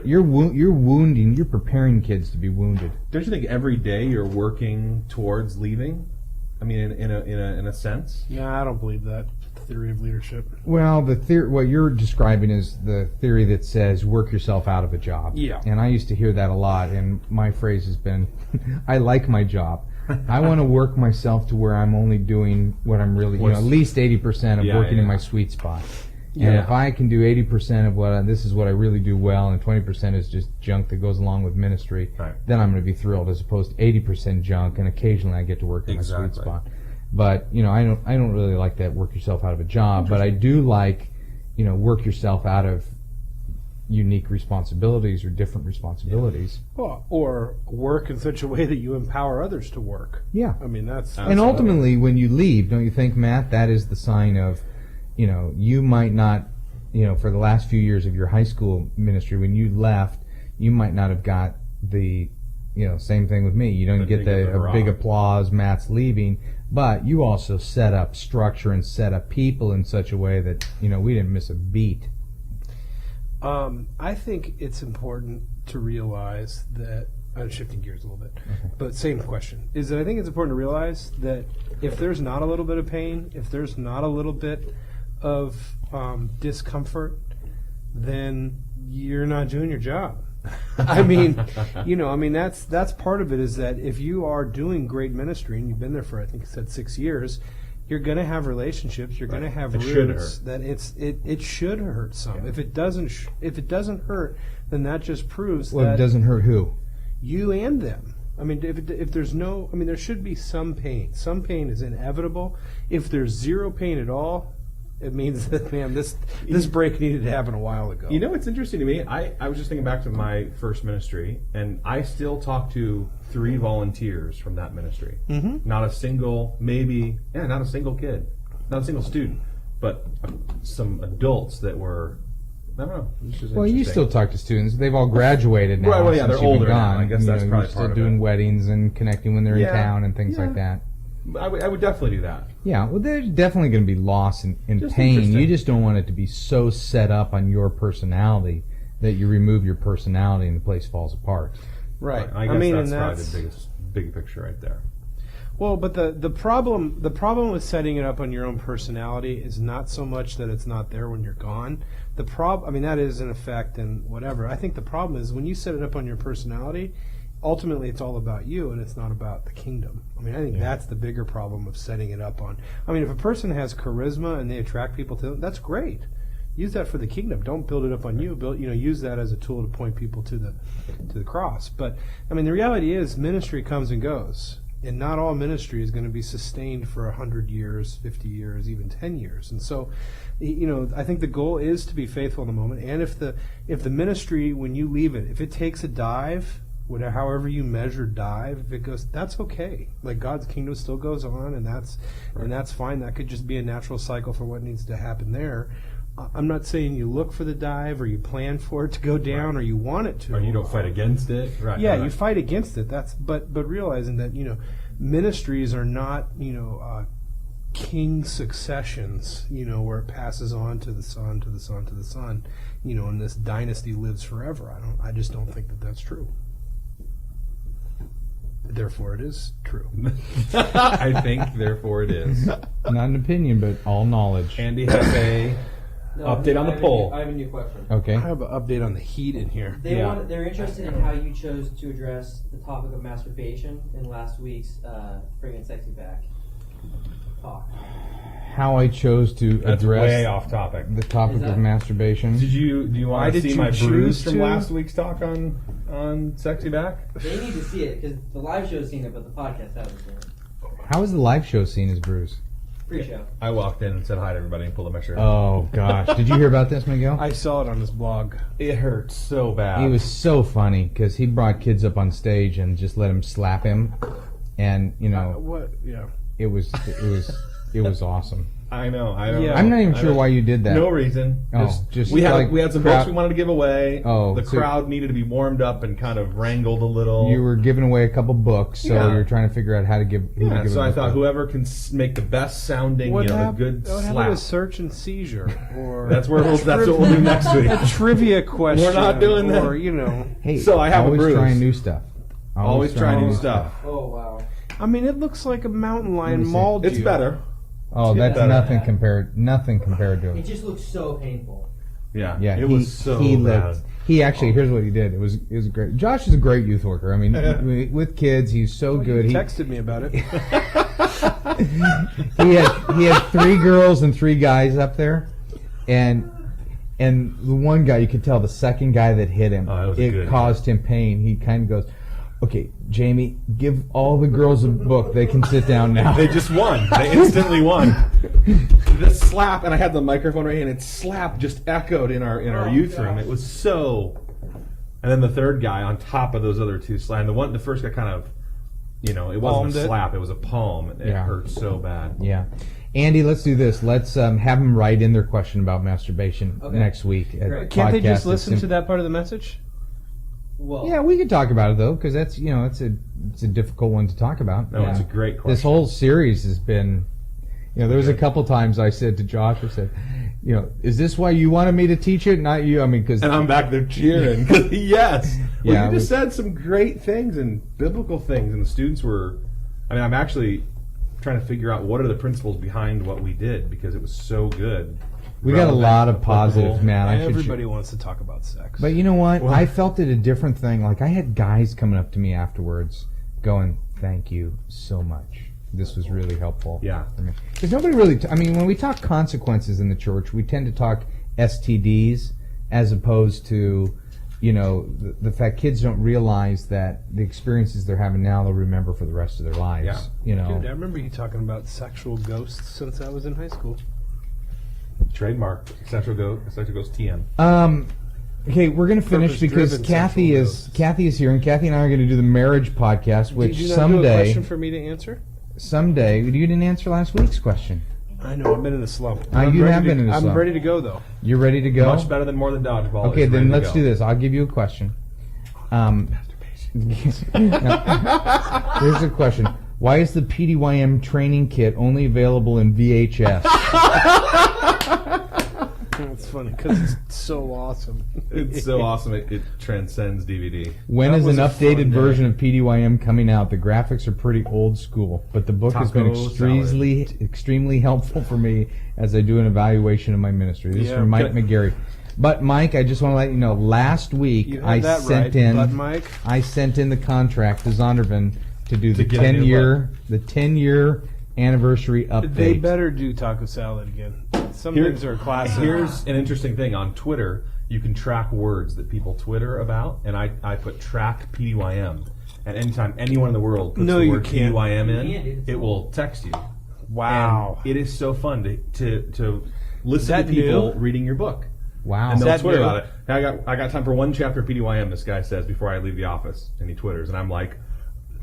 you're wounding. You're preparing kids to be wounded. Don't you think every day you're working towards leaving? In a sense. Yeah, I don't believe that theory of leadership. Well, what you're describing is the theory that says work yourself out of a job. Yeah. And I used to hear that a lot, and my phrase has been, I like my job. I want to work myself to where I'm only doing what I'm really, at least 80% of working in my sweet spot. And if I can do 80% of this is what I really do well, and 20% is just junk that goes along with ministry, then I'm going to be thrilled, as opposed to 80% junk, and occasionally I get to work in my sweet spot. But I don't really like that work yourself out of a job, but I do like work yourself out of unique responsibilities or different responsibilities. Well, or work in such a way that you empower others to work. Yeah. That's and ultimately, when you leave, don't you think, Matt, that is the sign of, you might not, for the last few years of your high school ministry, when you left, you might not have got the, same thing with me. You don't get a big applause, Matt's leaving, but you also set up structure and set up people in such a way that, we didn't miss a beat. I think it's important to realize that I'm shifting gears a little bit, but same question. Is that I think it's important to realize that if there's not a little bit of pain, if there's not a little bit of discomfort, then you're not doing your job. I mean, that's part of it, is that if you are doing great ministry and you've been there for, I think you said 6 years, you're going to have relationships. You're going to have roots that it should hurt some. Yeah. If it doesn't hurt, then that just proves that it doesn't hurt who? You and them. I mean, if there's no, I mean, there should be some pain. Some pain is inevitable. If there's zero pain at all, it means that, man, this break needed to happen a while ago. You know what's interesting to me? I was just thinking back to my first ministry, and I still talk to 3 volunteers from that ministry. Mm-hmm. Not a single kid, not a single student, but some adults that were, I don't know. Well, you still talk to students. They've all graduated now. Right, well, yeah, they're older now. I guess that's probably part of it. Still doing weddings and connecting when they're in town and things like that. I would definitely do that. Yeah, well, there's definitely going to be loss and pain. You just don't want it to be so set up on your personality that you remove your personality and the place falls apart. Right. I guess that's probably the big picture right there. Well, but the problem with setting it up on your own personality is not so much that it's not there when you're gone. That is an effect and whatever. I think the problem is when you set it up on your personality, ultimately it's all about you and it's not about the kingdom. I mean, I think that's the bigger problem of setting it up on. I mean, if a person has charisma and they attract people to them, that's great. Use that for the kingdom. Don't build it up on you. Use that as a tool to point people to the cross. But I mean, the reality is ministry comes and goes. And not all ministry is going to be sustained for 100 years, 50 years, even 10 years. And so, I think the goal is to be faithful in the moment. And if the ministry, when you leave it, if it takes a dive, however you measure dive, if it goes, that's okay. Like, God's kingdom still goes on, and that's fine. That could just be a natural cycle for what needs to happen there. I'm not saying you look for the dive or you plan for it to go down or you want it to. Or you don't fight against it. Right. Yeah, you fight against it. But realizing that, ministries are not, king successions, where it passes on to the son, to the son, to the son, and this dynasty lives forever. I just don't think that that's true. Therefore, it is true. I think, therefore, it is. Not an opinion, but all knowledge. Andy has a update on the poll. I have a new question. Okay. I have an update on the heat in here. They're interested in how you chose to address the topic of masturbation in last week's Bringing Sexy Back talk. How I chose to That's address way off topic. The topic of masturbation. Do you want to see my bruise from last week's talk on Sexy Back? They need to see it because the live show's seen it, but the podcast hasn't seen it. How was the live show seen as Bruce? Pre-show. I walked in and said hi to everybody and pulled up my shirt. Oh, gosh. Did you hear about this, McGill? I saw it on his blog. It hurt so bad. He was so funny because he brought kids up on stage and just let him slap him. And, it was awesome. I know. I'm not even sure why you did that. No reason. We had some books we wanted to give away. The crowd needed to be warmed up and kind of wrangled a little. You were giving away a couple books, so you're trying to figure out how to give. So I thought whoever can make the best sounding, the good slap. What happened to search and seizure? Or that's what we'll do next week. A trivia question. We're not doing that. Or Hey, so I have always a bruise. trying new stuff. Always trying new stuff. Oh wow. I mean, it looks like a mountain lion mauled you. It's better. Oh, that's nothing compared to it. It just looks so painful. Yeah. It was so bad. He actually, here's what he did. It was great. Josh is a great youth worker. I mean, with kids, he's so good. He texted me about it. he had 3 girls and 3 guys up there, and the one guy, you could tell the second guy that hit him, it caused him pain. He kind of goes, "Okay, Jamie, give all the girls a book. They can sit down now." They just won. They instantly won. The slap, and I had the microphone right here, and it slap just echoed in our youth room. It was so. And then the third guy on top of those other 2 slaps. The first guy kind of, it wasn't a slap. It was a palm. It hurt so bad. Yeah. Andy, let's do this. Let's have them write in their question about masturbation next week. Can't they just listen to that part of the message? Well, yeah, we could talk about it though, because that's it's a difficult one to talk about. No, it's a great question. This whole series has been, there was a couple times I said to Josh, I said, is this why you wanted me to teach it? Not you. I mean, because and I'm back there cheering. Yes. Well, Yeah, you just said some great things and biblical things, and the students were. I mean, I'm actually trying to figure out what are the principles behind what we did because it was so good. we got a lot of positives, man. Everybody wants to talk about sex. But you know what? I felt it a different thing. Like, I had guys coming up to me afterwards going, thank you so much. This was really helpful. Yeah. Because nobody really, when we talk consequences in the church, we tend to talk STDs as opposed to, the fact kids don't realize that the experiences they're having now they'll remember for the rest of their lives. Dude, I remember you talking about sexual ghosts since I was in high school. Trademark Sexual Ghost TM. Okay, we're going to finish because Kathy is here, and Kathy and I are going to do the marriage podcast, which Did you not someday. do a question for me to answer? Someday, you didn't answer last week's question. I know, I've been in a slump. You have been in a slump. I'm ready to go, though. You're ready to go? Much better than More Than Dodgeball. Okay, then let's do this. I'll give you a question. Here's a question. Why is the PDYM training kit only available in VHS? It's funny because it's so awesome. It's so awesome. It transcends DVD. When That is was an a updated fun day. version of PDYM coming out? The graphics are pretty old school, but the book has been extremely helpful for me as I do an evaluation of my ministry. This is from Mike McGarry. But Mike, I just want to let you know, last week I sent in the contract to Zondervan to do the 10-year anniversary update. They better do taco salad again. Some things are classic. Here's an interesting thing. On Twitter, you can track words that people Twitter about, and I put track PDYM. And anytime anyone in the world puts the word PDYM in, it will text you. Wow. And it is so fun to listen to people reading your book. Wow. And they'll Twitter about it. I got time for one chapter of PDYM, this guy says, before I leave the office. And he Twitters. And I'm like,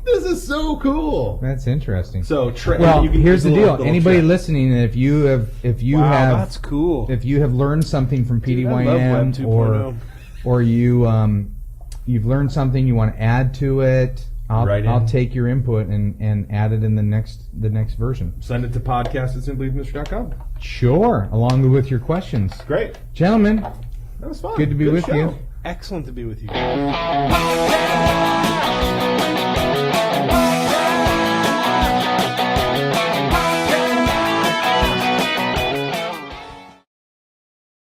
this is so cool. That's interesting. So, here's the deal. Anybody listening, if you have that's cool. If you have learned something from PDYM, or you've learned something you want to add to it, I'll take your input and add it in the next version. Send it to podcast@simplybministry.com. Sure, along with your questions. Great, gentlemen. That was fun. Good to be with you. Excellent to be with you.